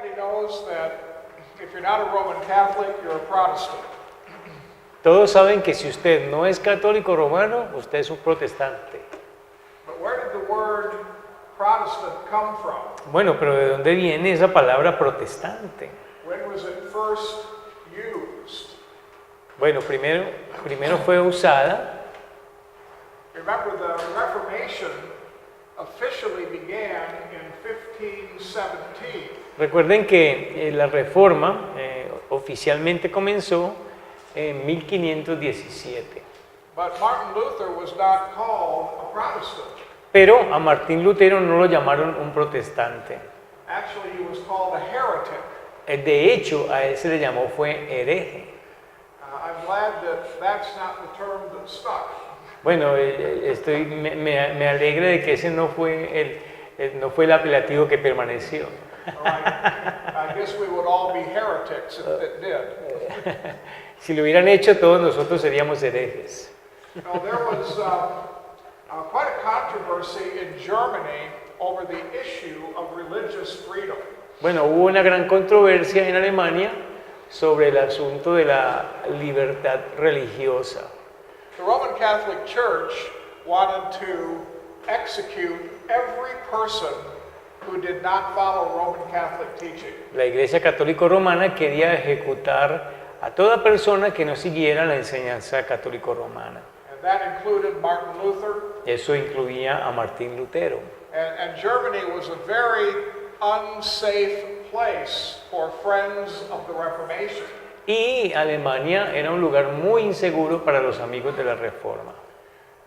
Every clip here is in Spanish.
Everybody knows that if you're not a Roman Catholic, you're a Protestant. Todos saben que si usted no es católico romano, usted es un protestante. But where did the word Protestant come from? Bueno, pero ¿de dónde viene esa palabra protestante? When was it first used? Bueno, primero fue usada. Remember, the Reformation officially began in 1517. Recuerden que la reforma oficialmente comenzó en 1517. But Martin Luther was not called a Protestant. Pero a Martín Lutero no lo llamaron un protestante. Actually, he was called a heretic. De hecho, a él se le llamó fue hereje. I'm glad that that's not the term that stuck. Bueno, me alegra de que ese no fue el apelativo que permaneció. I guess we would all be heretics if it did. Si lo hubieran hecho, todos nosotros seríamos herejes. Now, there was quite a controversy in Germany over the issue of religious freedom. Bueno, hubo una gran controversia en Alemania sobre el asunto de la libertad religiosa. The Roman Catholic Church wanted to execute every person who did not follow Roman Catholic teaching. La Iglesia Católica Romana quería ejecutar a toda persona que no siguiera la enseñanza católico romana. And that included Martin Luther. Eso incluía a Martín Lutero. And Germany was a very unsafe place for friends of the Reformation. Y Alemania era un lugar muy inseguro para los amigos de la Reforma.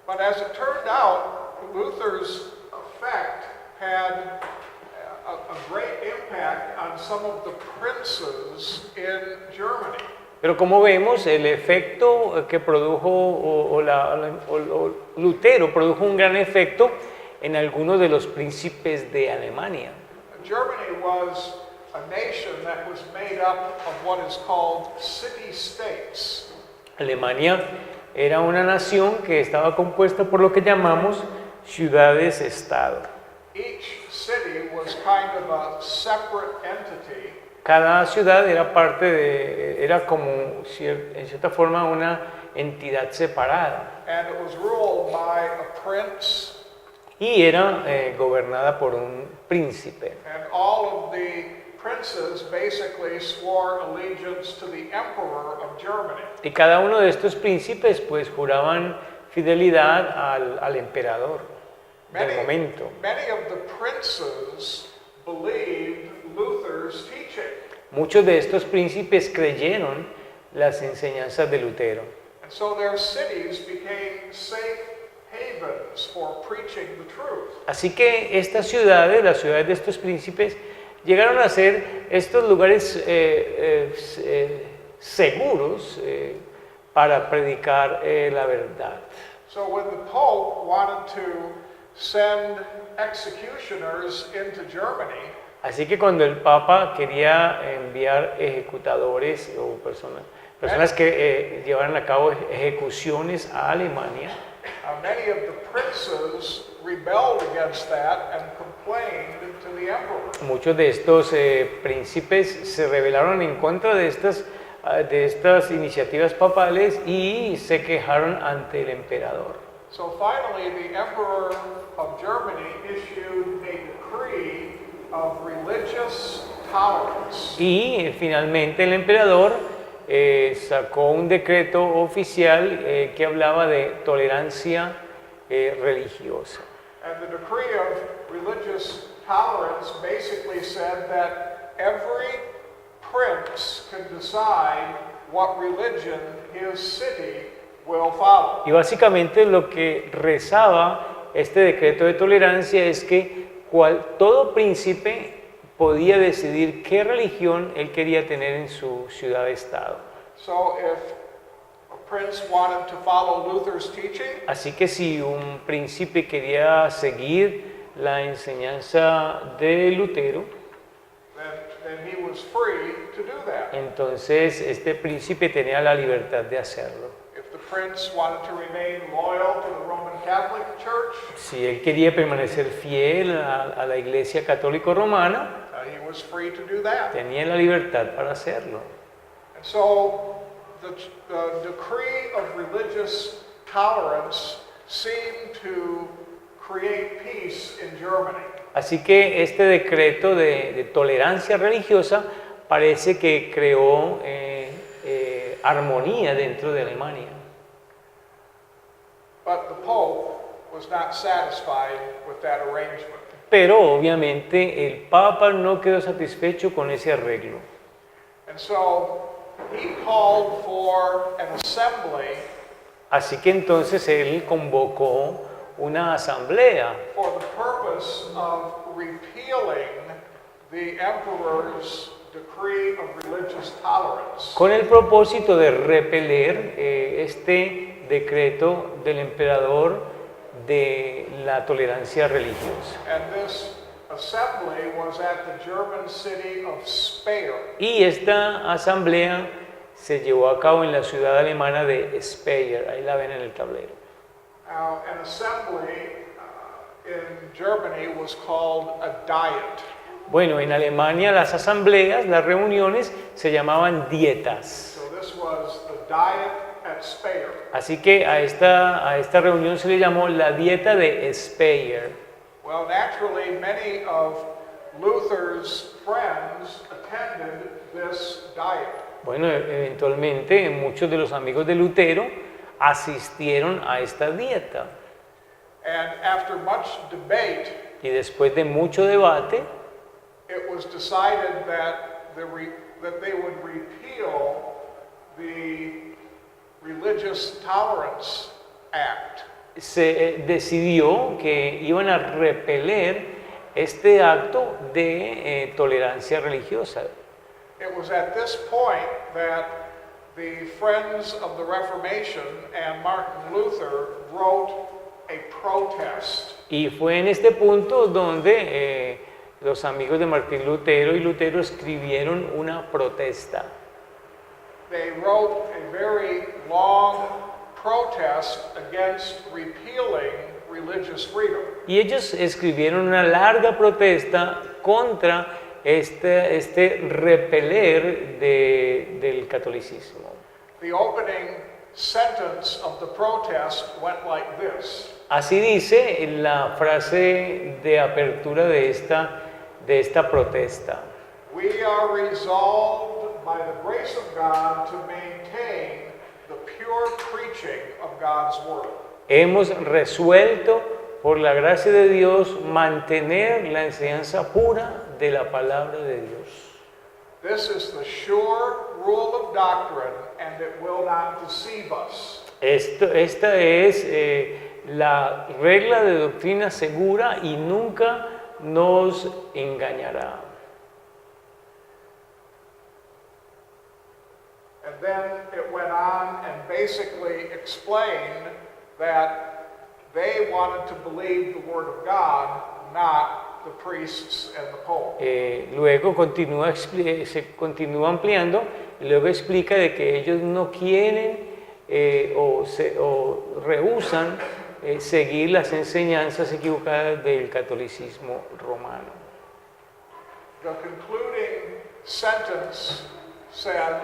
But as it turned out, Luther's effect had a great impact on some of the princes in Germany. Pero como vemos, el efecto que produjo, Lutero produjo un gran efecto en algunos de los príncipes de Alemania. Germany was a nation that was made up of what is called city-states. Alemania era una nación que estaba compuesta por lo que llamamos ciudades-estado. Each city was kind of a separate entity. Cada ciudad era como, en cierta forma, una entidad separada. And it was ruled by a prince. Y era gobernada por un príncipe. And all of the princes basically swore allegiance to the emperor of Germany. Y cada uno de estos príncipes pues juraban fidelidad al emperador del momento. Many of the princes believed Luther's teaching. Muchos de estos príncipes creyeron las enseñanzas de Lutero. And so their cities became safe havens for preaching the truth. Así que estas ciudades, las ciudades de estos príncipes, llegaron a ser estos lugares seguros para predicar la verdad. So when the Pope wanted to send executioners into Germany, Así que cuando el Papa quería enviar ejecutadores o personas que llevaran a cabo ejecuciones a Alemania, many of the princes rebelled against that and complained to the emperor. muchos de estos príncipes se rebelaron en contra de estas iniciativas papales y se quejaron ante el emperador. So finally, the emperor of Germany issued a decree of religious tolerance. Y finalmente el emperador sacó un decreto oficial que hablaba de tolerancia religiosa. And the decree of religious tolerance basically said that every prince can decide what religion his city will follow. Y básicamente lo que rezaba este decreto de tolerancia es que todo príncipe podía decidir qué religión él quería tener en su ciudad-estado. So if a prince wanted to follow Luther's teaching, Así que si un príncipe quería seguir la enseñanza de Lutero, then he was free to do that. entonces este príncipe tenía la libertad de hacerlo. If the prince wanted to remain loyal to the Roman Catholic Church, Si él quería permanecer fiel a la Iglesia Católico Romana, He was free to do that. tenía la libertad para hacerlo. And so the decree of religious tolerance seemed to create peace in Germany. Así que este decreto de tolerancia religiosa parece que creó armonía dentro de Alemania. But the Pope was not satisfied with that arrangement. Pero obviamente el Papa no quedó satisfecho con ese arreglo. And so he called for an assembly Así que entonces él convocó una asamblea for the purpose of repealing the emperor's decree of religious tolerance. con el propósito de repeler este decreto del emperador de la tolerancia religiosa. And this assembly was at the German city of Speyer. Y esta asamblea se llevó a cabo en la ciudad alemana de Speyer, ahí la ven en el tablero. Now, an assembly in Germany was called a diet. Bueno, en Alemania las asambleas, las reuniones se llamaban dietas. So this was the diet at Speyer. Así que a esta reunión se le llamó la dieta de Speyer. Well, naturally, many of Luther's friends attended this diet. Bueno, eventualmente muchos de los amigos de Lutero asistieron a esta dieta. And after much debate, Y después de mucho debate, it was decided that that they would repeal the Religious Tolerance Act. se decidió que iban a repeler este acto de tolerancia religiosa. It was at this point that the Friends of the Reformation and Martin Luther wrote a protest. Y fue en este punto donde los amigos de Martín Lutero y Lutero escribieron una protesta. They wrote a very long protest against repealing religious freedom. Y ellos escribieron una larga protesta contra este repeler del catolicismo. The opening sentence of the protest went like this: Así dice la frase de apertura de esta protesta. We are resolved by the grace of God to maintain the pure preaching of God's word. Hemos resuelto por la gracia de Dios mantener la enseñanza pura de la palabra de Dios. This is the sure rule of doctrine, and it will not deceive us. Esta es la regla de doctrina segura y nunca nos engañará. And then it went on and basically explained that they wanted to believe the word of God, not the priests and the pope. Luego se continúa ampliando y luego explica de que ellos no quieren o rehúsan seguir las enseñanzas equivocadas del catolicismo romano. The concluding sentence said,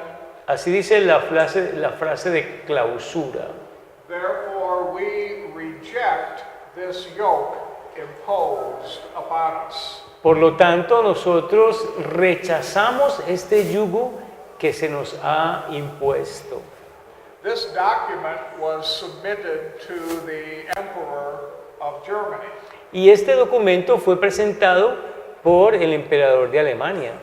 Así dice la frase de clausura. therefore we reject this yoke imposed upon us. Por lo tanto, nosotros rechazamos este yugo que se nos ha impuesto. This document was submitted to the Emperor of Germany. Y este documento fue presentado por el emperador de Alemania.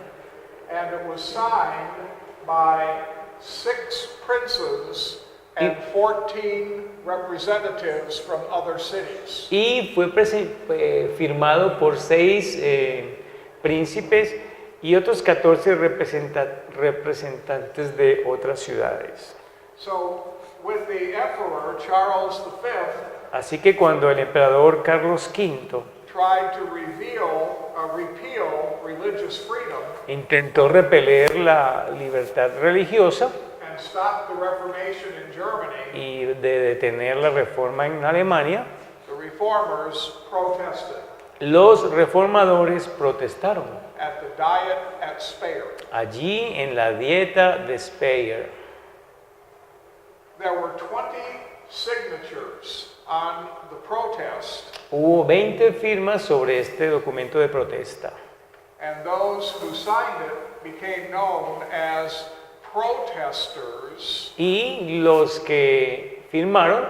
And it was signed by 6 princes and 14 representatives from other cities. Y fue firmado por 6 príncipes y otros 14 representantes de otras ciudades. So, with the Emperor Charles V Así que cuando el emperador Carlos V tried to repeal religious freedom intentó repeler la libertad religiosa and stop the Reformation in Germany, y de detener la reforma en Alemania, the reformers protested. los reformadores protestaron at the Diet at Speyer. allí en la dieta de Speyer. There were 20 signatures on the protest, Hubo 20 firmas sobre este documento de protesta and those who signed it became known as protesters, y los que firmaron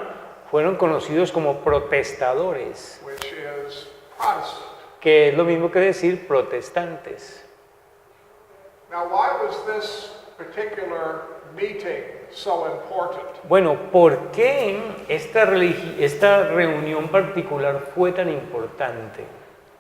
fueron conocidos como protestadores, which is Protestant. que es lo mismo que decir protestantes. Now, why was this particular meeting so important? Bueno, ¿por qué esta reunión particular fue tan importante?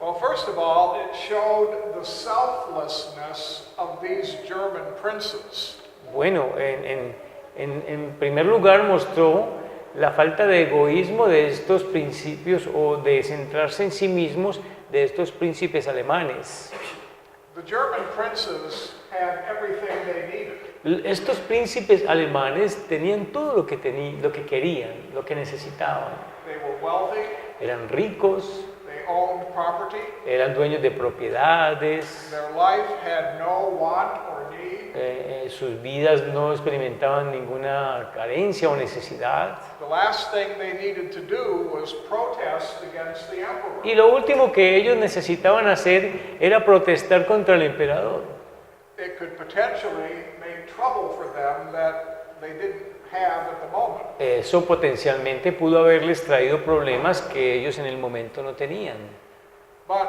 Well, first of all, it showed the selflessness of these German princes. Bueno, en primer lugar mostró la falta de egoísmo de estos principios o de centrarse en sí mismos de estos príncipes alemanes. The German princes had everything they needed. Estos príncipes alemanes tenían todo lo que querían, lo que necesitaban. They were wealthy, Eran ricos, they owned property, eran dueños de propiedades, their life had no want or need, sus vidas no experimentaban ninguna carencia o necesidad. the last thing they needed to do was protest against the emperor. Y lo último que ellos necesitaban hacer era protestar contra el emperador. It could potentially make trouble for them that they didn't have at the moment. Eso potencialmente pudo haberles traído problemas que ellos en el momento no tenían. But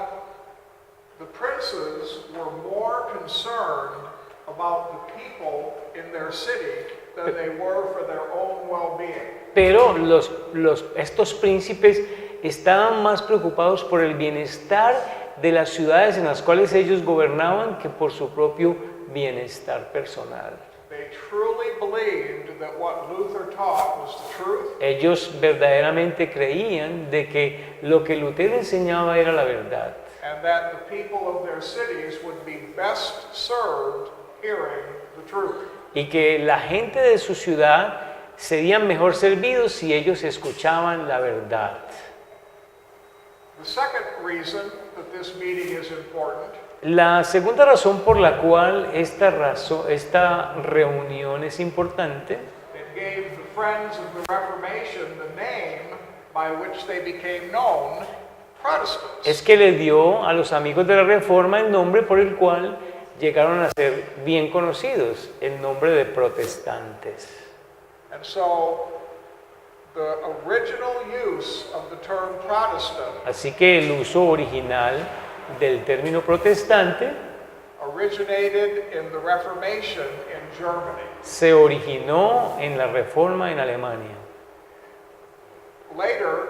the princes were more concerned about the people in their city than they were for their own well-being. Pero estos príncipes estaban más preocupados por el bienestar de las ciudades en las cuales ellos gobernaban que por su propio bienestar personal. They truly believed that what Luther taught was the truth, Ellos verdaderamente creían de que lo que Lutero enseñaba era la verdad and that the people of their cities would be best served hearing the truth. y que la gente de su ciudad serían mejor servidos si ellos escuchaban la verdad. The second reason that this meeting is important La segunda razón por la cual esta reunión es importante it gave the friends of the Reformation the name by which they became known, Protestants. es que le dio a los amigos de la Reforma el nombre por el cual llegaron a ser bien conocidos, el nombre de protestantes. And so the original use of the term Protestant Así que el uso original del término protestante originated in the Reformation in Germany. se originó en la Reforma en Alemania. Later,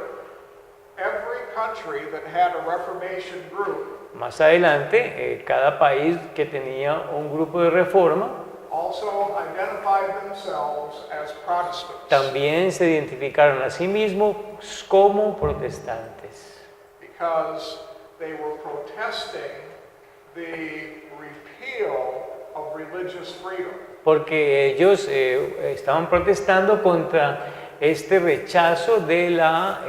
every country that had a Reformation group Más adelante, cada país que tenía un grupo de reforma also identified themselves as Protestants también se identificaron a sí mismos como protestantes, because they were protesting the repeal of religious freedom. porque ellos estaban protestando contra este rechazo de la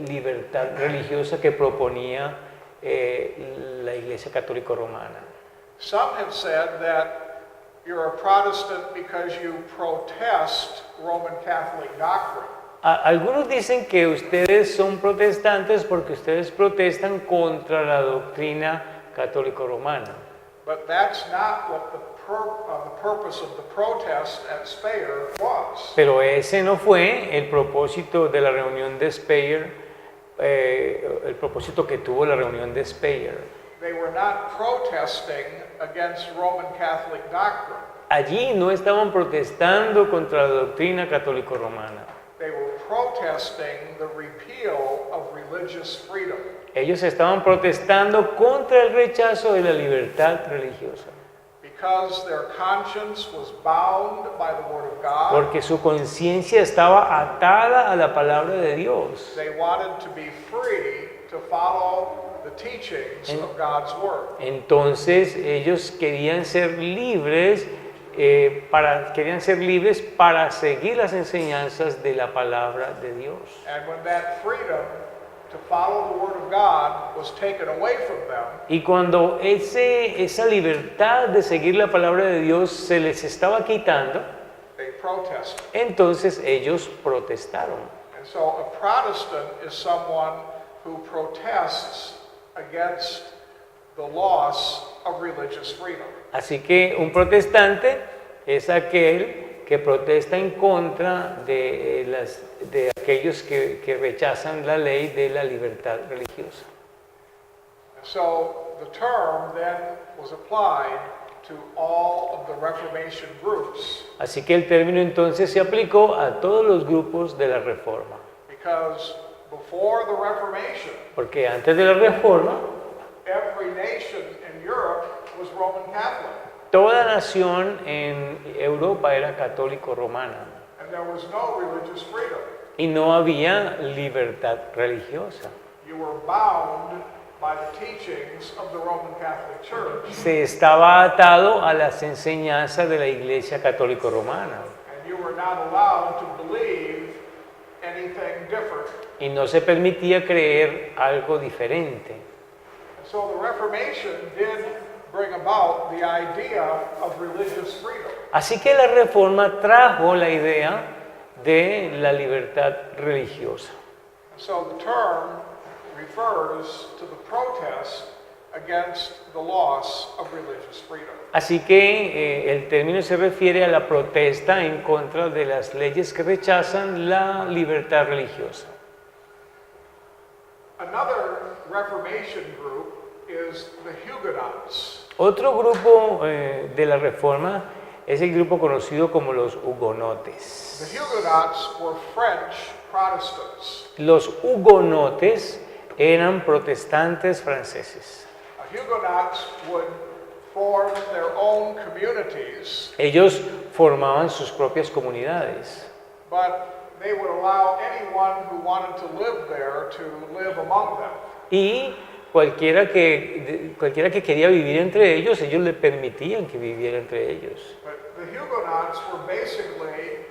libertad religiosa que proponía la Iglesia Católica Romana. Some have said that you're a Protestant because you protest Roman Catholic doctrine. Algunos dicen que ustedes son protestantes porque ustedes protestan contra la doctrina católico-romana. But that's not what the purpose of the protest at Speyer was. Pero ese no fue el propósito de la reunión de Speyer, el propósito que tuvo la reunión de Speyer. They were not protesting against Roman Catholic doctrine. Allí no estaban protestando contra la doctrina católico-romana. They were protesting the repeal of religious freedom. Ellos estaban protestando contra el rechazo de la libertad religiosa, Because their conscience was bound by the Word of God, porque su conciencia estaba atada a la palabra de Dios. they wanted to be free to follow the teachings of God's Word. Entonces ellos querían ser libres para seguir las enseñanzas de la palabra de Dios. And when that freedom to follow the Word of God was taken away from them, Y cuando esa libertad de seguir la palabra de Dios se les estaba quitando, they protested. entonces ellos protestaron. And so a Protestant is someone who protests against the loss of religious freedom. Así que un protestante es aquel que protesta en contra de aquellos que rechazan la ley de la libertad religiosa. So the term then was applied to all of the Reformation groups Así que el término entonces se aplicó a todos los grupos de la Reforma, because before the Reformation, porque antes de la Reforma, every nation in Europe was Roman Catholic, toda nación en Europa era católico romana and there was no religious freedom. y no había libertad religiosa. You were bound by the teachings of the Roman Catholic Church, Se estaba atado a las enseñanzas de la Iglesia católico romana and you were not allowed to believe anything different. y no se permitía creer algo diferente. And so the Reformation did bring about the idea of religious freedom. Así que la Reforma trajo la idea de la libertad religiosa. And so the term refers to the protest against the loss of religious freedom. Así que el término se refiere a la protesta en contra de las leyes que rechazan la libertad religiosa. Another Reformation group is the Huguenots. Otro grupo de la Reforma es el grupo conocido como los hugonotes. The Huguenots were French Protestants. Los hugonotes eran protestantes franceses. Huguenots would form their own communities, Ellos formaban sus propias comunidades, but they would allow anyone who wanted to live there to live among them. y cualquiera que quería vivir entre ellos, ellos le permitían que viviera entre ellos. But the Huguenots were basically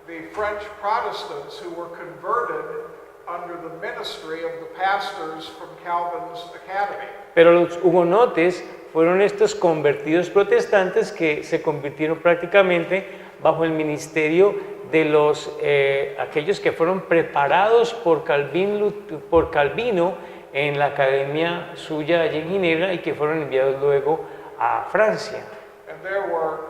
the French Protestants who were converted under the ministry of the pastors from Calvin's Academy. Pero los hugonotes fueron estos convertidos protestantes que se convirtieron prácticamente bajo el ministerio de aquellos que fueron preparados por Calvino en la academia suya allí en Ginebra y que fueron enviados luego a Francia. And there were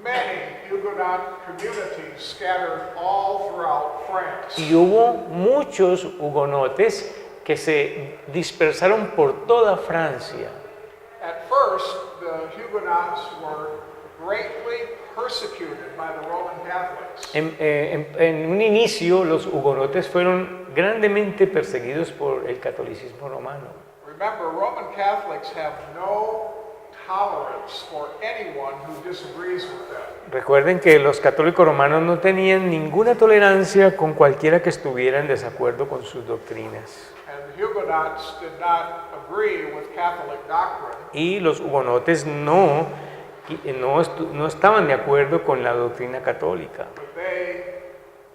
many Huguenot communities scattered all throughout France. Y hubo muchos hugonotes que se dispersaron por toda Francia. At first, the Huguenots were greatly persecuted by the Roman Catholics. En un inicio, los hugonotes fueron grandemente perseguidos por el catolicismo romano. Remember, Roman Catholics have no tolerance for anyone who disagrees with them. Recuerden que los católicos romanos no tenían ninguna tolerancia con cualquiera que estuviera en desacuerdo con sus doctrinas. And the Huguenots did not agree with Catholic doctrine, Y los hugonotes no estaban de acuerdo con la doctrina católica, but they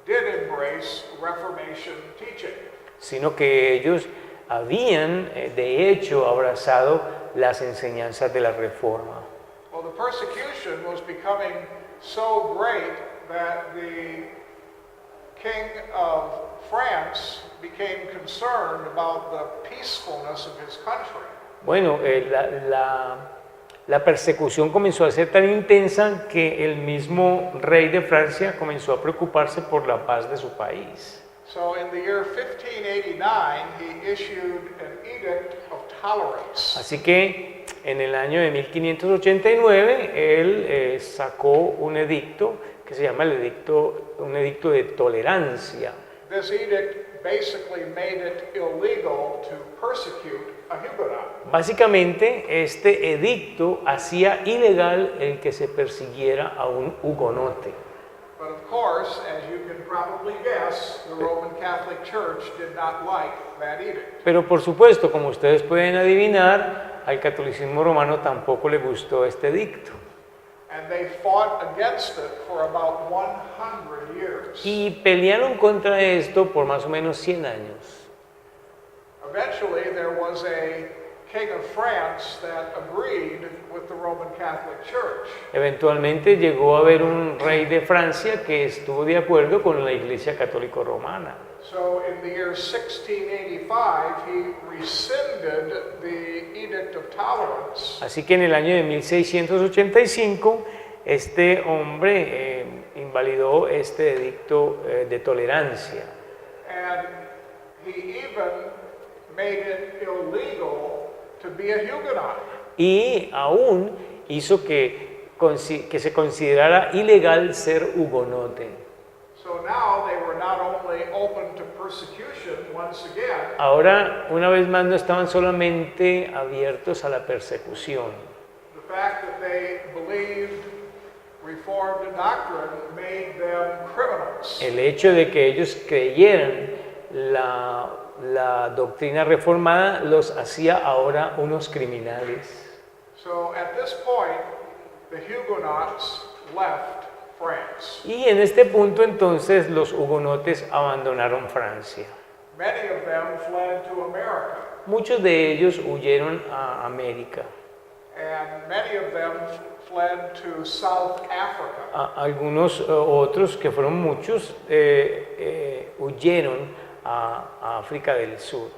did embrace Reformation teaching. sino que ellos habían, de hecho, abrazado las enseñanzas de la Reforma. Well, the persecution was becoming so great that the King of France became concerned about the peacefulness of his country. Bueno, la persecución comenzó a ser tan intensa que el mismo rey de Francia comenzó a preocuparse por la paz de su país. So in the year 1589, he issued an edict of tolerance. Así que en el año de 1589 él sacó un edicto que se llama un edicto de tolerancia. This edict basically made it illegal to persecute a Huguenot. Básicamente este edicto hacía ilegal el que se persiguiera a un hugonote. But of course, as you can probably guess, the Roman Catholic Church did not like that edict. Pero por supuesto, como ustedes pueden adivinar, al catolicismo romano tampoco le gustó este edicto. And they fought against it for about 100 years. Y pelearon contra esto por más o menos 100 años. eventually there was a king of France that agreed with the Roman Catholic Church. Eventualmente llegó a haber un rey de Francia que estuvo de acuerdo con la Iglesia Católica Romana. So in the year 1685, he rescinded the Edict of Tolerance. Así que en el año de 1685, este hombre invalidó este edicto de tolerancia. And he even made it illegal to be a Huguenot. Y aún hizo que se considerara ilegal ser hugonote. So now they were not only open to persecution once again, Ahora, una vez más, no estaban solamente abiertos a la persecución. the fact that they believed Reformed doctrine made them criminals. El hecho de que ellos creyeran la doctrina reformada los hacía ahora unos criminales. So at this point, the Huguenots left France. Y en este punto entonces los hugonotes abandonaron Francia. Many of them fled to America, Muchos de ellos huyeron a América. and many of them fled to South Africa. Algunos otros, que fueron muchos, huyeron a África del Sur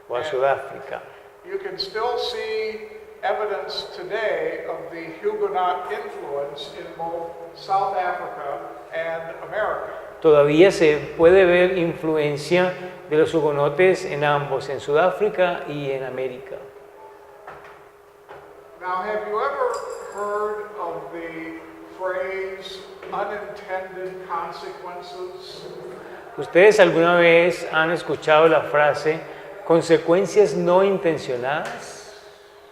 o a Sudáfrica. You can still see evidence today of the Huguenot influence in both South Africa and America. Todavía se puede ver influencia de los hugonotes en ambos, en Sudáfrica y en América. Now, have you ever heard of the phrase unintended consequences? ¿Ustedes alguna vez han escuchado la frase consecuencias no intencionadas?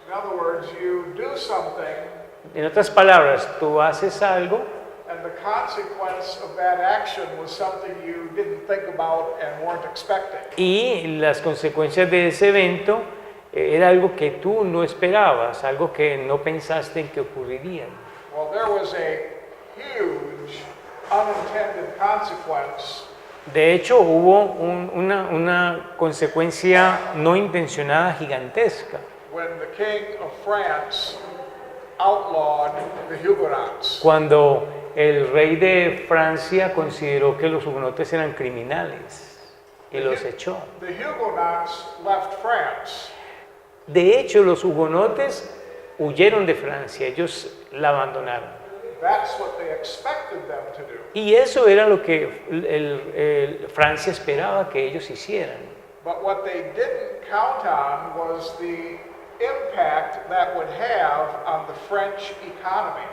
In other words, you do something En otras palabras, tú haces algo and the consequence of that action was something you didn't think about and weren't expecting. y las consecuencias de ese evento era algo que tú no esperabas, algo que no pensaste en que ocurriría. Well, there was a huge unintended consequence De hecho, hubo una consecuencia no intencionada gigantesca when the King of France outlawed the Huguenots. cuando el rey de Francia consideró que los hugonotes eran criminales y los echó. The Huguenots left France. De hecho, los hugonotes huyeron de Francia, ellos la abandonaron. That's what they expected them to do. Y eso era lo que Francia esperaba que ellos hicieran. But what they didn't count on was the impact that would have on the French economy.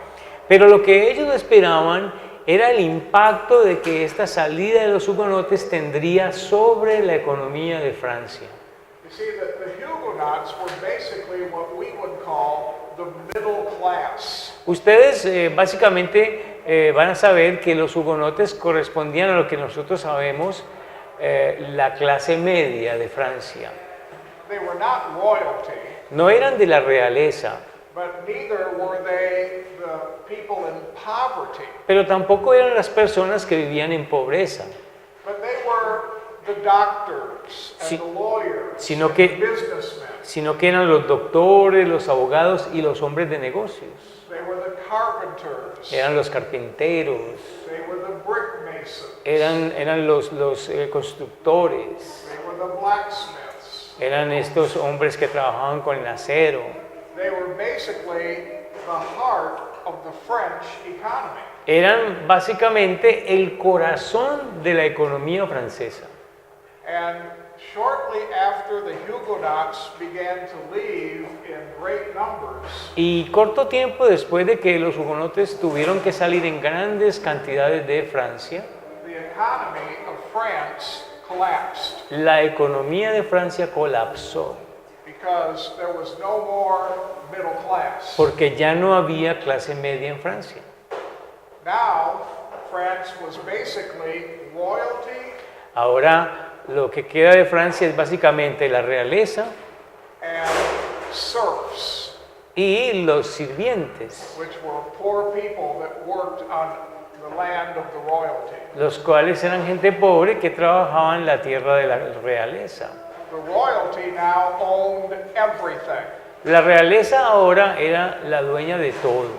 Pero lo que ellos esperaban era el impacto de que esta salida de los hugonotes tendría sobre la economía de Francia. You see that the Huguenots were basically what we would call the middle class. Ustedes básicamente van a saber que los hugonotes correspondían a lo que nosotros sabemos la clase media de Francia. They were not royalty, No eran de la realeza, but neither were they the people in poverty. pero tampoco eran las personas que vivían en pobreza, But they were the doctors and Sí, the lawyers sino and que- the businessmen. sino que eran los doctores, los abogados y los hombres de negocios. They were the carpenters. Eran los carpinteros, They were the brick masons. eran los constructores, They were the blacksmiths. eran estos hombres que trabajaban con el acero. They were basically the heart of the French economy. Eran básicamente el corazón de la economía francesa. And shortly after the Huguenots began to leave in great numbers, Y corto tiempo después de que los hugonotes tuvieron que salir en grandes cantidades de Francia, the economy of France collapsed la economía de Francia colapsó because there was no more middle class. porque ya no había clase media en Francia. Now, France was basically royalty Ahora lo que queda de Francia es básicamente la realeza and serfs, y los sirvientes, which were poor people that worked on the land of the royalty. los cuales eran gente pobre que trabajaba en la tierra de la realeza. the royalty now owned everything, La realeza ahora era la dueña de todo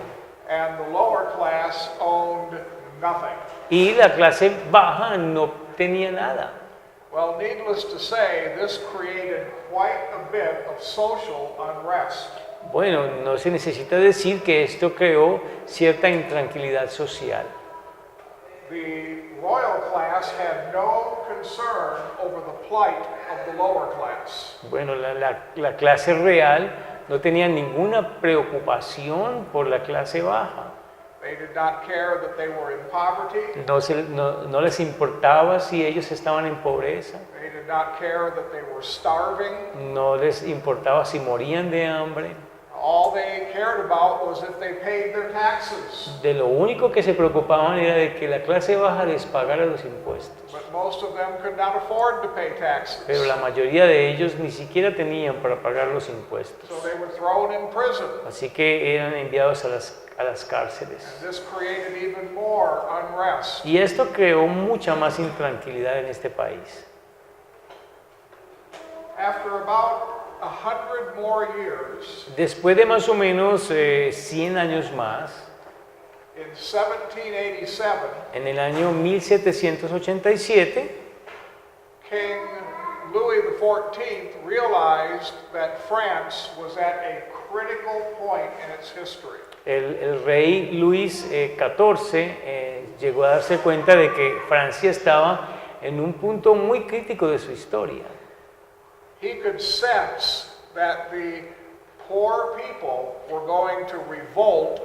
and the lower class owned nothing. y la clase baja no tenía nada. Well, needless to say, this created quite a bit of social unrest. Bueno, no se necesita decir que esto creó cierta intranquilidad social. The royal class had no concern over the plight of the lower class. Bueno, la clase real no tenía ninguna preocupación por la clase baja. They did not care that they were in poverty. No les importaba si ellos estaban en pobreza. They did not care that they were starving. No les importaba si morían de hambre. All they cared about was if they paid their taxes. De lo único que se preocupaban era de que la clase baja les pagara los impuestos. But most of them could not afford to pay taxes. Pero la mayoría de ellos ni siquiera tenían para pagar los impuestos. So they were thrown in prison. Así que eran enviados a las cárceles. And this created even more unrest. Y esto creó mucha más intranquilidad en este país. After about 100 more years, Después de más o menos 100 años más, in 1787, en el año 1787, King Louis XIV realized that France was at a critical point in its history. el rey Luis XIV llegó a darse cuenta de que Francia estaba en un punto muy crítico de su historia. He could sense that the poor people were going to revolt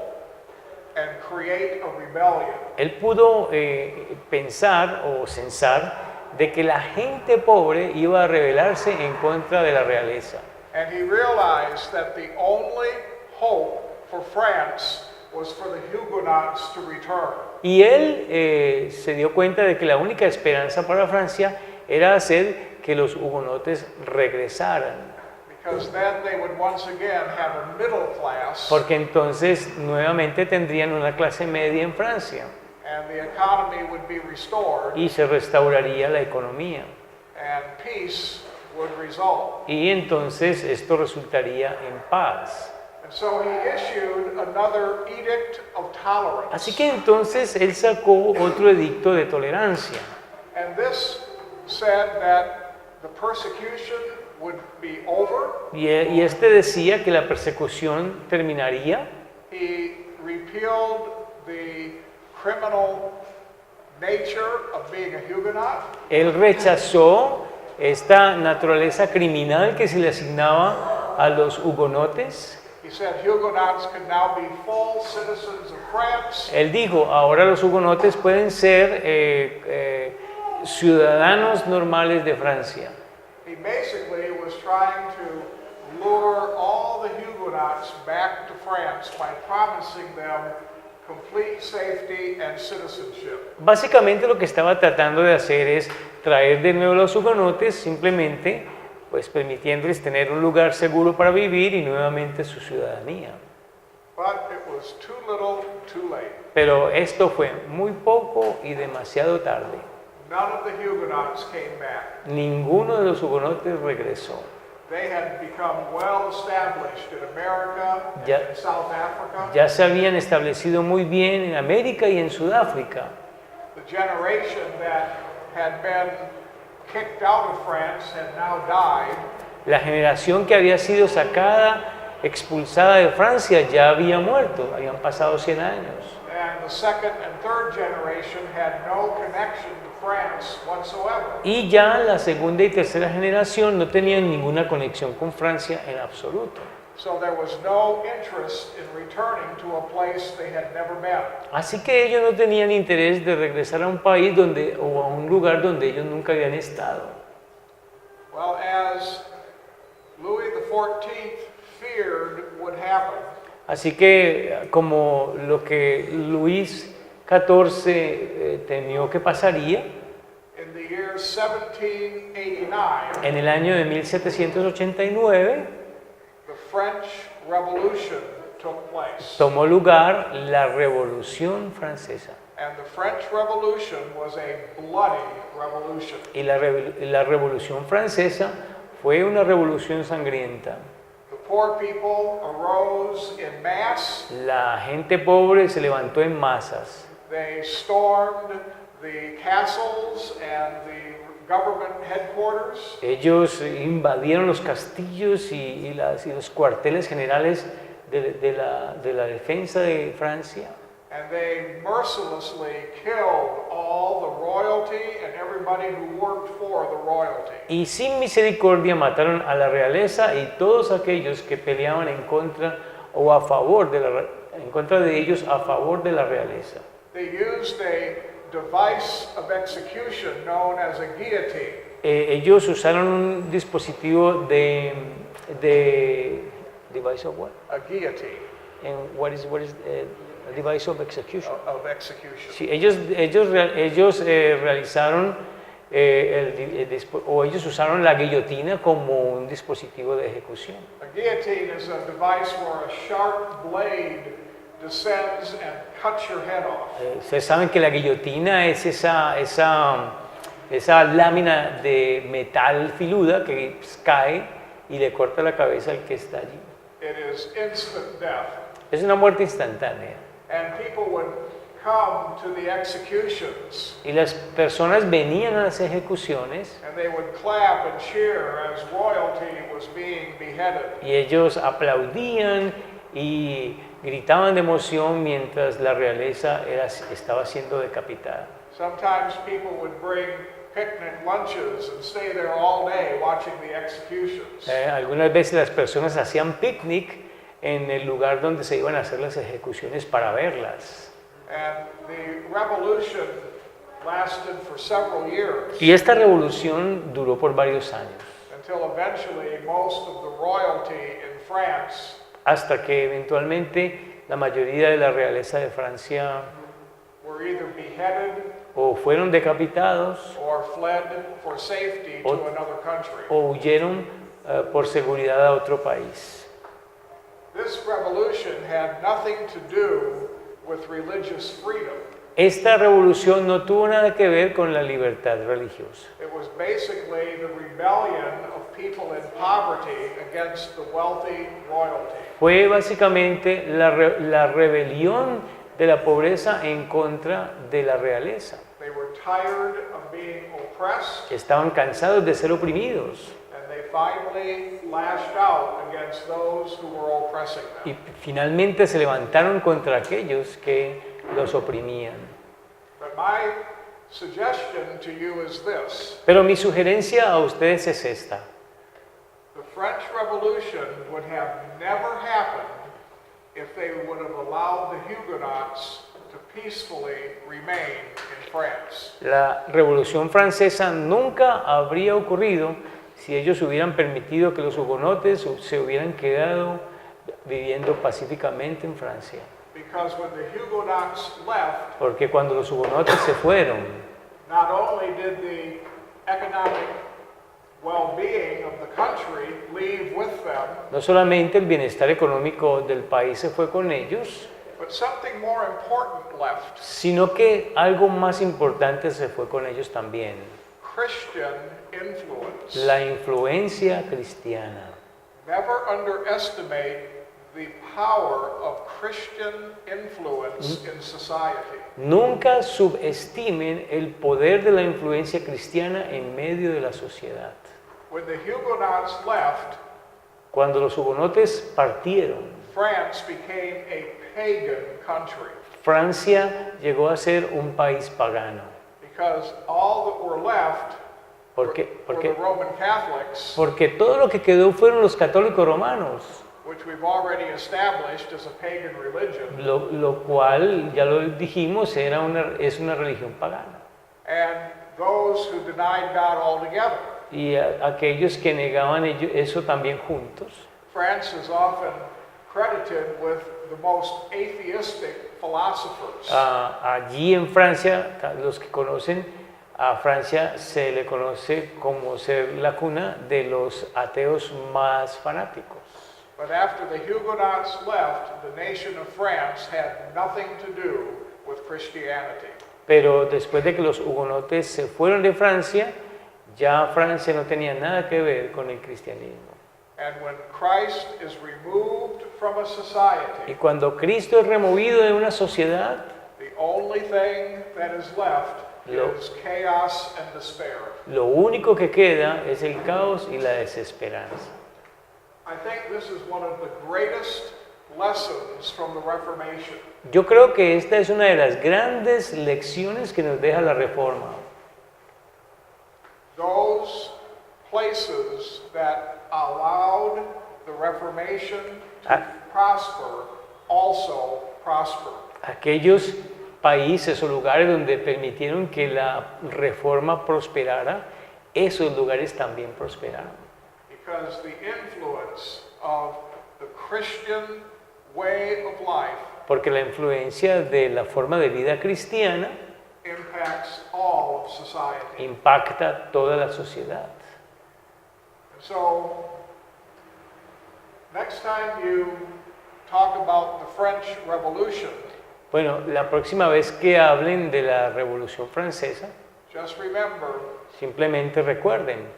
and create a rebellion. Él pudo pensar o censar de que la gente pobre iba a rebelarse en contra de la realeza. And he realized that the only hope for France was for the Huguenots to return. Y él se dio cuenta de que la única esperanza para Francia era hacer que los hugonotes regresaran, Because then they would once again have a middle class porque entonces nuevamente tendrían una clase media en Francia and the economy would be restored y se restauraría la economía. and peace would result. Y entonces esto resultaría en paz. And so he issued another edict of tolerance. Así que entonces él sacó otro edicto de tolerancia. And this said that the persecution would be over. Y este decía que la persecución terminaría. He repealed the criminal nature of being a Huguenot. Él rechazó esta naturaleza criminal que se le asignaba a los hugonotes. He said Huguenots could now be full citizens of France. Él dijo, ahora los hugonotes pueden ser ciudadanos normales de Francia. He basically was trying to lure all the Huguenots back to France by promising them complete safety and citizenship. Básicamente lo que estaba tratando de hacer es traer de nuevo a los hugonotes, simplemente pues permitiéndoles tener un lugar seguro para vivir y nuevamente su ciudadanía. But it was too little, too late. Pero esto fue muy poco y demasiado tarde. None of the Huguenots came back. Ninguno de los hugonotes regresó. They had become well established in America and Ya- in South Africa. Ya se habían establecido muy bien en América y en Sudáfrica. The generation that had been kicked out of France had now died, La generación que había sido sacada, expulsada de Francia, ya había muerto, habían pasado 100 años. and the second and third generation had no connection to France whatsoever. Y ya la segunda y tercera generación no tenían ninguna conexión con Francia en absoluto. So there was no interest in returning to a place they had never been. Así que ellos no tenían interés de regresar a un país donde, o a un lugar donde ellos nunca habían estado. Well, as Louis XIV feared would happen, Así que como lo que Luis XIV temió que pasaría, in the year 1789, en el año de 1789 the French Revolution took place. tomó lugar la Revolución Francesa. And the French Revolution was a bloody revolution. Y la Revolución Francesa Fue una revolución sangrienta. The poor people arose in mass. La gente pobre se levantó en masas. They stormed the castles and the government headquarters. Ellos invadieron los castillos y los cuarteles generales de la defensa de Francia. And they mercilessly killed all the royalty and everybody who worked for the royalty. Y sin misericordia mataron a la realeza y todos aquellos que peleaban en contra o a favor en contra de ellos a favor de la realeza. They used a device of execution known as a guillotine. Ellos usaron un dispositivo device of what? A guillotine And what is a device of execution? of execution. Sí, ellos realizaron ellos usaron la guillotina como un dispositivo de ejecución. A guillotine is a device where a sharp blade descends and cuts your head off. Ustedes saben que la guillotina es esa lámina de metal filuda que cae y le corta la cabeza al que está allí. It is instant death. Es una muerte instantánea. And people would come to the executions Y las personas venían a las ejecuciones and they would clap and cheer as royalty was being beheaded. y ellos aplaudían y gritaban de emoción mientras la realeza estaba siendo decapitada. Sometimes people would bring picnic lunches and stay there all day watching the executions. Algunas veces las personas hacían picnic en el lugar donde se iban a hacer las ejecuciones para verlas. And the revolution lasted for several years Y esta revolución duró por varios años, until eventually most of the royalty in France hasta que eventualmente la mayoría de la realeza de Francia were either beheaded o fueron decapitados or fled for safety to another country. o huyeron por seguridad a otro país. This revolution had nothing to do with religious freedom. Esta revolución no tuvo nada que ver con la libertad religiosa. It was basically the rebellion of people in poverty against the wealthy royalty. Fue básicamente la rebelión de la pobreza en contra de la realeza. They were tired of being oppressed, Estaban cansados de ser oprimidos and they finally lashed out against those who were oppressing them. y finalmente se levantaron contra aquellos que los oprimían. But my suggestion to you is this. Pero mi sugerencia a ustedes es esta. The French Revolution would have never happened if they would have allowed the Huguenots to peacefully remain in France. La Revolución Francesa nunca habría ocurrido si ellos hubieran permitido que los hugonotes se hubieran quedado viviendo pacíficamente en Francia. Because when the Huguenots left, Porque cuando los hugonotes se fueron, not only did the economic well-being of the country leave with them, no solamente el bienestar económico del país se fue con ellos, but something more important left. sino que algo más importante se fue con ellos también, Christian influence. la influencia cristiana. Never underestimate the power of Christian influence in society. Nunca subestimen el poder de la influencia cristiana en medio de la sociedad. When the Huguenots left, Cuando los hugonotes partieron, France became a pagan country Francia llegó a ser un país pagano. because all that were left ¿Por were qué? the Roman Catholics, Porque todo lo que quedó fueron los católicos romanos, which we've already established as a pagan religion, lo cual, ya lo dijimos, es una religión pagana. and those who denied God altogether. Y aquellos que negaban eso también juntos. France is often credited with the most atheistic philosophers. Allí en Francia, los que conocen a Francia se le conoce como ser la cuna de los ateos más fanáticos. But after the Huguenots left, the nation of France had nothing to do with Christianity. Pero después de que los hugonotes se fueron de Francia, Ya Francia no tenía nada que ver con el cristianismo. And when Christ is removed from a Y society, cuando Cristo es removido de una sociedad, the only thing that is left Lo- is chaos and despair. lo único que queda es el caos y la desesperanza. I think this is one of the greatest lessons from the Reformation. Yo creo que esta es una de las grandes lecciones que nos deja la Reforma. Those places that allowed the Reformation to prosper also prospered. Aquellos países o lugares donde permitieron que la Reforma prosperara, esos lugares también prosperaron. Because the influence of the Christian way of life Porque la influencia de la forma de vida cristiana impacts all of society. impacta toda la sociedad. And so, next time you talk about the French Revolution, Bueno, la próxima vez que hablen de la Revolución Francesa, just remember, simplemente recuerden,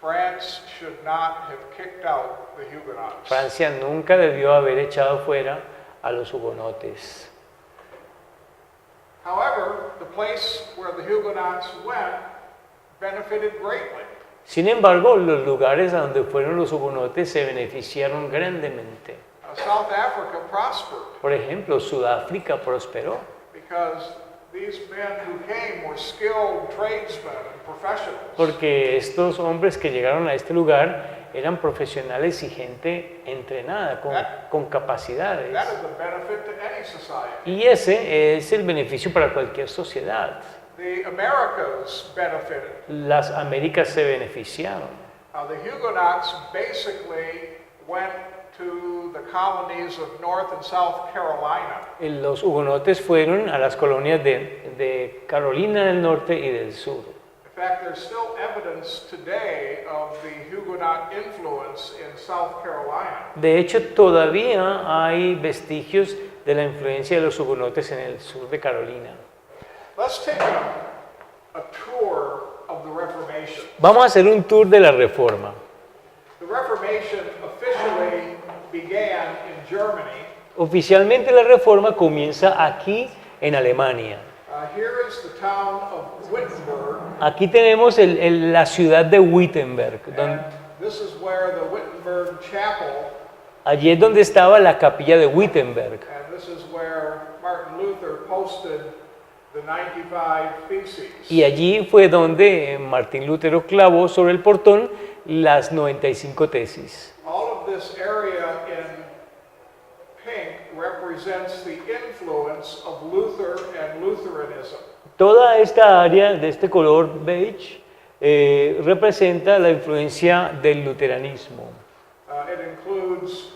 France should not have kicked out the Huguenots. Francia nunca debió haber echado fuera a los hugonotes. However, the place where the Huguenots went benefited greatly. Sin embargo, los lugares a donde fueron los hugonotes se beneficiaron grandemente. South Africa prospered Por ejemplo, Sudáfrica prosperó because these men who came were skilled tradesmen and professionals. porque estos hombres que llegaron a este lugar eran profesionales y gente entrenada, con capacidades. That is a benefit to any society. Y ese es el beneficio para cualquier sociedad. The Americas benefited. Las Américas se beneficiaron. The Huguenots basically went to the colonies of North and South Carolina. Los hugonotes fueron a las colonias de Carolina del Norte y del Sur. In fact, there's still evidence today of the Huguenot influence in South Carolina. De hecho, todavía hay vestigios de la influencia de los hugonotes en el sur de Carolina. Let's take a tour of the Reformation. Vamos a hacer un tour de la Reforma. The Reformation officially began in Germany. Oficialmente la Reforma comienza aquí en Alemania. Here is the town of Wittenberg, Aquí tenemos la ciudad de Wittenberg. and this is where the Wittenberg Chapel, Allí es donde estaba la capilla de Wittenberg. and this is where Martin Luther posted the 95 Theses. Y allí fue donde Martín Lutero clavó sobre el portón las 95 tesis. All of this area in pink represents the influence of Luther and Lutheranism. Toda esta área de este color beige representa la influencia del luteranismo. It includes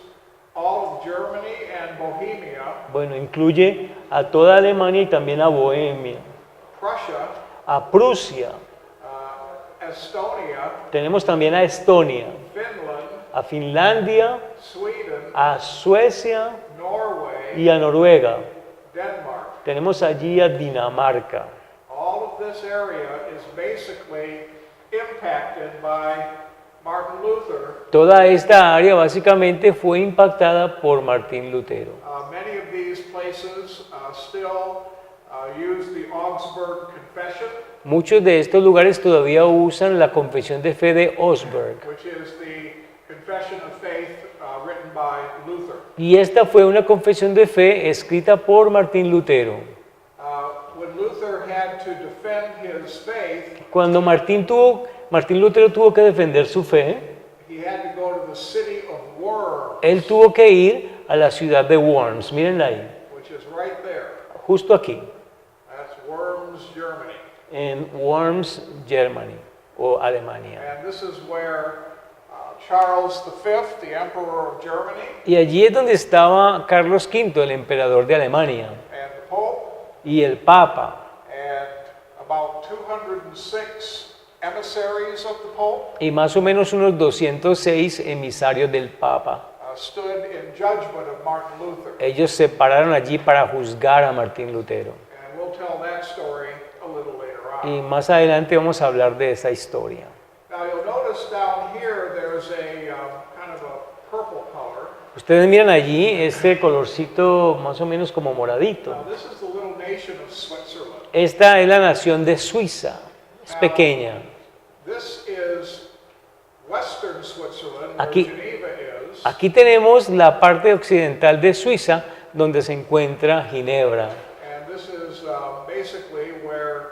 all of Germany and Bohemia, Bueno, incluye a toda Alemania y también a Bohemia, Prussia, a Prusia. Estonia, Tenemos también a Estonia, Finland, a Finlandia, Sweden, a Suecia Norway, y a Noruega. Denmark. Tenemos allí a Dinamarca. All of this area is basically impacted by Martin Luther. Toda esta área básicamente fue impactada por Martín Lutero. Many of these places still use the Augsburg Confession, Muchos de estos lugares todavía usan la confesión de fe de Augsburg. which is the confession of faith written by Luther. Y esta fue una confesión de fe escrita por Martín Lutero. When Luther had to defend his faith, Cuando Martín Lutero tuvo que defender su fe, he had to go to the city of Worms, él tuvo que ir a la ciudad de Worms, mírenla ahí, which is right there. justo aquí, That's Worms, Germany. en Worms, Germany, o Alemania. And this is where Charles V, the Emperor of Germany, Y allí es donde estaba Carlos V, el emperador de Alemania, and the Pope, y el Papa, and about 206 emissaries of the Pope y más o menos unos 206 emisarios del Papa. stood in judgment of Martin Luther. Ellos se pararon allí para juzgar a Martín Lutero. And we'll tell that story a little later Y on. más adelante vamos a hablar de esa historia. Ustedes miran allí este colorcito más o menos como moradito. Now, this is the little nation of Switzerland. Esta es la nación de Suiza, es pequeña. This is western Switzerland, Aquí- where Geneva is. Aquí tenemos la parte occidental de Suiza, donde se encuentra Ginebra. And this is basically where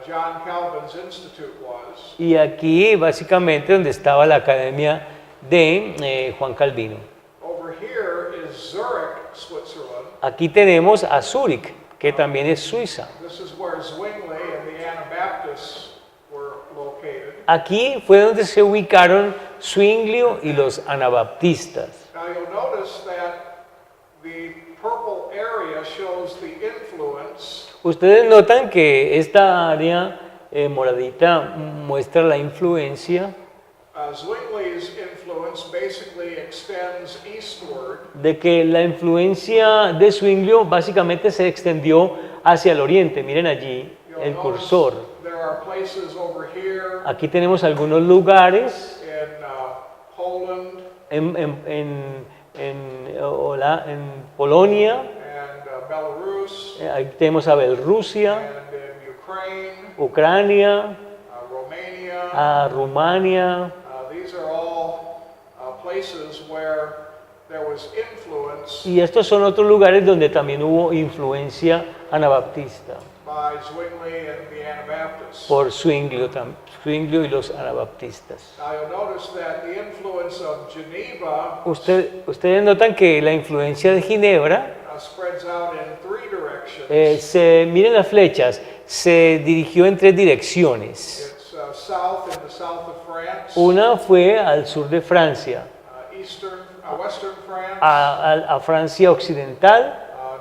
John Calvin's Institute was. Y aquí básicamente donde estaba la academia de Juan Calvino. Over here is Zurich, Switzerland. Aquí tenemos a Zúrich, que también es Suiza. This is where Zwingli and the Anabaptists were located. Aquí fue donde se ubicaron Zwinglio y los anabaptistas. Now you'll notice that the purple area shows the influence Ustedes notan que esta área moradita muestra la influencia Zwingli's influence basically extends eastward, de que la influencia de Zwinglio básicamente se extendió hacia el oriente. Miren allí You'll el notice cursor. there are places over here Aquí tenemos algunos lugares in Poland en Polonia, and Belarus ahí tenemos a Bielorrusia, and in Ukraine, Ucrania, Romania. a Rumania. These are all places where there was influence Y estos son otros lugares donde también hubo influencia anabaptista by Zwingli and the Anabaptists. por Zwinglio y los anabaptistas. Now you'll notice that the influence of Geneva Ustedes notan que la influencia de Ginebra, spreads out in three directions. miren las flechas, se dirigió en tres direcciones. It's south in the south of France, Una fue al sur de Francia, western France, a Francia occidental,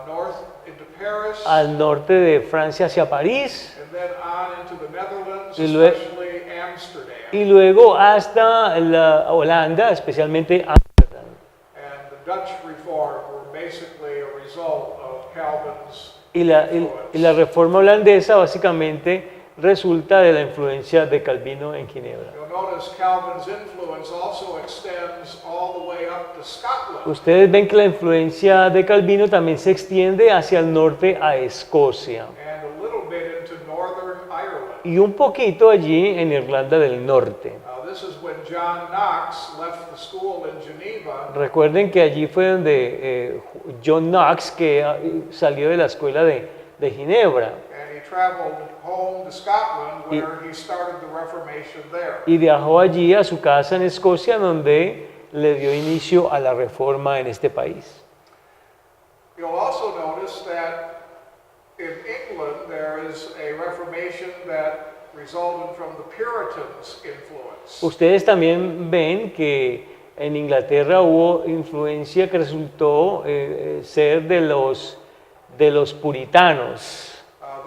north into Paris, al norte de Francia hacia París and then on into the Netherlands, y lue- especially Amsterdam. y luego hasta la Holanda, especialmente Ámsterdam. And the Dutch Reform were basically a result of Calvin's Y la influence. reforma holandesa básicamente resulta de la influencia de Calvino en Ginebra. You'll notice Calvin's influence also extends all the way up to Scotland. Ustedes ven que la influencia de Calvino también se extiende hacia el norte a Escocia And a little bit into Northern Ireland. y un poquito allí en Irlanda del Norte. This is when John Knox left the school in Geneva Recuerden que allí fue donde John Knox, que salió de la escuela de Ginebra and he traveled home to Scotland where he started the Reformation there. y viajó allí a su casa en Escocia, donde le dio inicio a la reforma en este país. You'll also notice that in England there is a Reformation that resulted from the Puritans' influence. Ustedes también ven que en Inglaterra hubo influencia que resultó ser de los puritanos.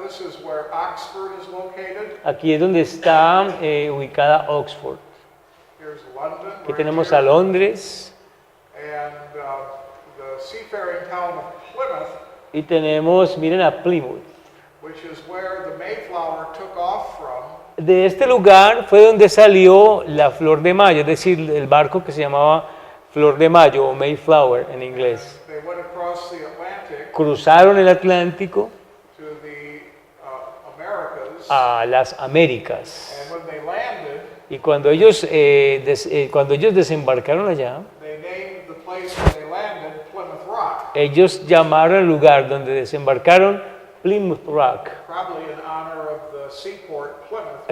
This is where Oxford is located. Aquí es donde está ubicada Oxford. Here's London. Aquí right tenemos here. a Londres And the seafaring town of Plymouth, y tenemos, miren, a Plymouth. which is where the Mayflower took off from. De este lugar fue donde salió la Flor de Mayo, es decir, el barco que se llamaba Flor de Mayo o Mayflower en inglés. They went across the Atlantic Cruzaron el Atlántico to the Americas. a las Américas. And when they landed, Y cuando ellos desembarcaron allá, they named the place where they landed Plymouth Rock, ellos llamaron al lugar donde desembarcaron Plymouth Rock, probably in honor of the seaport Plymouth.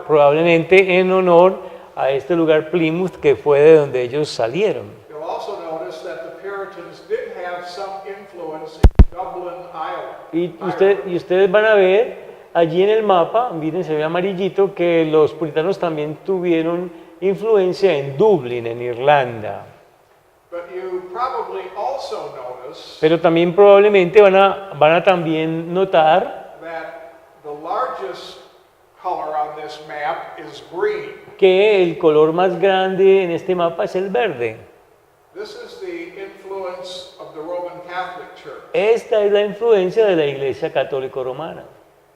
probablemente en honor a este lugar Plymouth, que fue de donde ellos salieron. You'll also notice that the Puritans did have some influence in Dublin, Ireland. Y ustedes van a ver allí en el mapa, miren, se ve amarillito, que los puritanos también tuvieron influencia en Dublín, en Irlanda. But you probably also notice Pero también probablemente van a también notar that the largest color on this map is green. que el color más grande en este mapa es el verde. This is the influence of the Roman Catholic Church. Esta es la influencia de la Iglesia Católica Romana.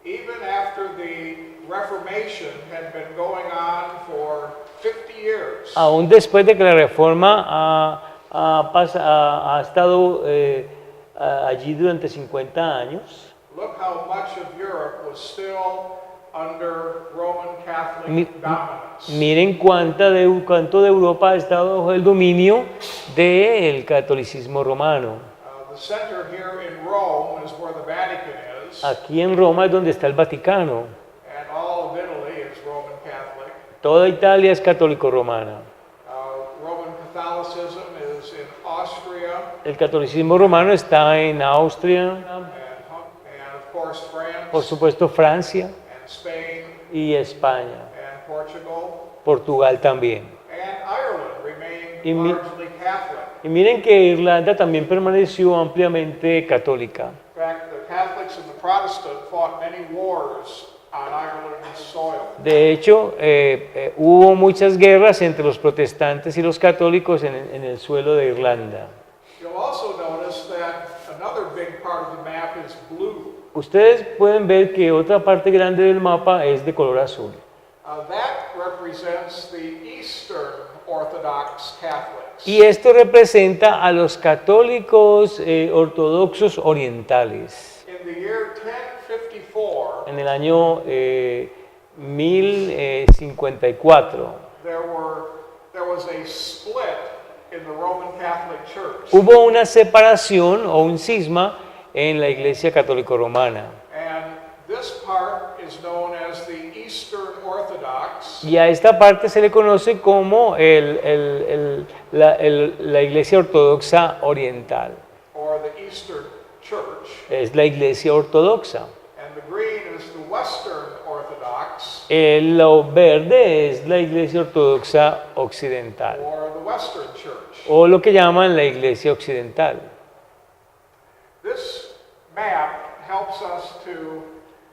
Even after the Reformation had been going on for 50 years, Aún después de que la reforma ha estado allí durante 50 años. Look how much of Europe was still under Roman Mi- Catholic dominance. Miren cuánto de Europa ha estado bajo el dominio del catolicismo romano. The center here in Rome is where the Vatican is, Aquí en Roma es donde está el Vaticano. and all of Italy is Roman Catholic. Toda Italia es católico-romana. Roman Catholicism is in Austria El catolicismo romano está en Austria, and of course France por supuesto Francia and Spain y España. and Portugal, Portugal también. and Ireland remain Y mi- largely Catholic. Y miren que Irlanda también permaneció ampliamente católica. In fact, the Catholics and the Protestants fought many wars on Ireland's soil. De hecho, hubo muchas guerras entre los protestantes y los católicos en el suelo de Irlanda. You'll also notice that another big part of the map is blue. Ustedes pueden ver que otra parte grande del mapa es de color azul. That represents the Eastern Orthodox Catholics. Y esto representa a los católicos ortodoxos orientales. In the year 1054, En el año 1054 there was a split in the Roman Catholic Church. hubo una separación o un cisma en la Iglesia Católico Romana. And this part is known as the Eastern Orthodox, Y a esta parte se le conoce como la Iglesia Ortodoxa Oriental. or the Eastern Church, Es la Iglesia Ortodoxa. and the green is the Western Orthodox, Lo verde es la Iglesia Ortodoxa Occidental, or the Western Church. o lo que llaman la Iglesia Occidental. This map helps us to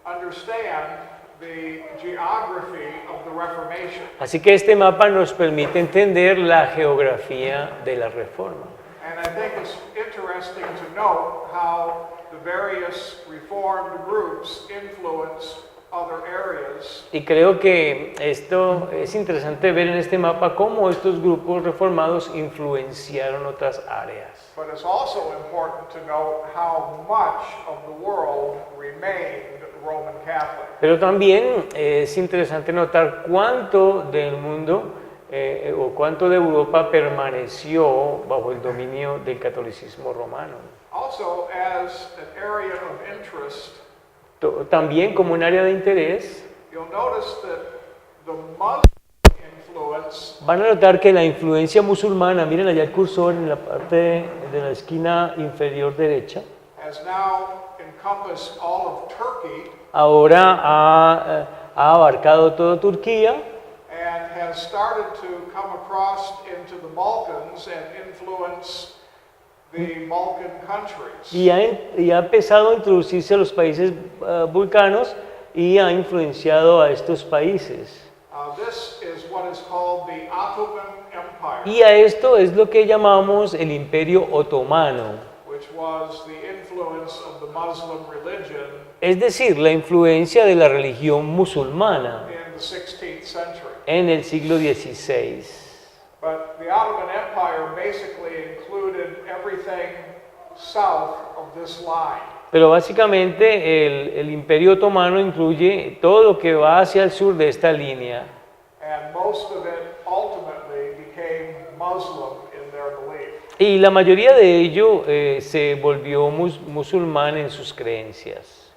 understand the geography of the Reformation. Así que este mapa nos permite entender la geografía de la Reforma. And I think it's interesting to note how the various Reformed groups influence other areas. Y creo que esto es interesante ver en este mapa cómo estos grupos reformados influenciaron otras áreas. But it's also important to note how much of the world remained Roman Catholic. Pero también es interesante notar cuánto del mundo o cuánto de Europa permaneció bajo el dominio del catolicismo romano. Also, as an area of interest, También como un área de interés, you'll notice that the Muslim influence van a notar que la influencia musulmana, miren allá el cursor en la parte de la esquina inferior derecha, has now encompassed all of Turkey ahora ha abarcado toda Turquía and has started to come across into the Balkans and influence the Balkan countries. y ha empezado a introducirse a los países vulcanos y ha influenciado a estos países. This is what is called the Ottoman Empire, Y a esto es lo que llamamos el Imperio Otomano, which was the influence of the Muslim religion es decir, la influencia de la religión musulmana in the 16th century. en el siglo XVI. But the Ottoman Empire basically included everything south of this line. Pero básicamente el Imperio Otomano incluye todo lo que va hacia el sur de esta línea. And most of it ultimately became Muslim in their belief. Y la mayoría de ello se volvió musulmán en sus creencias.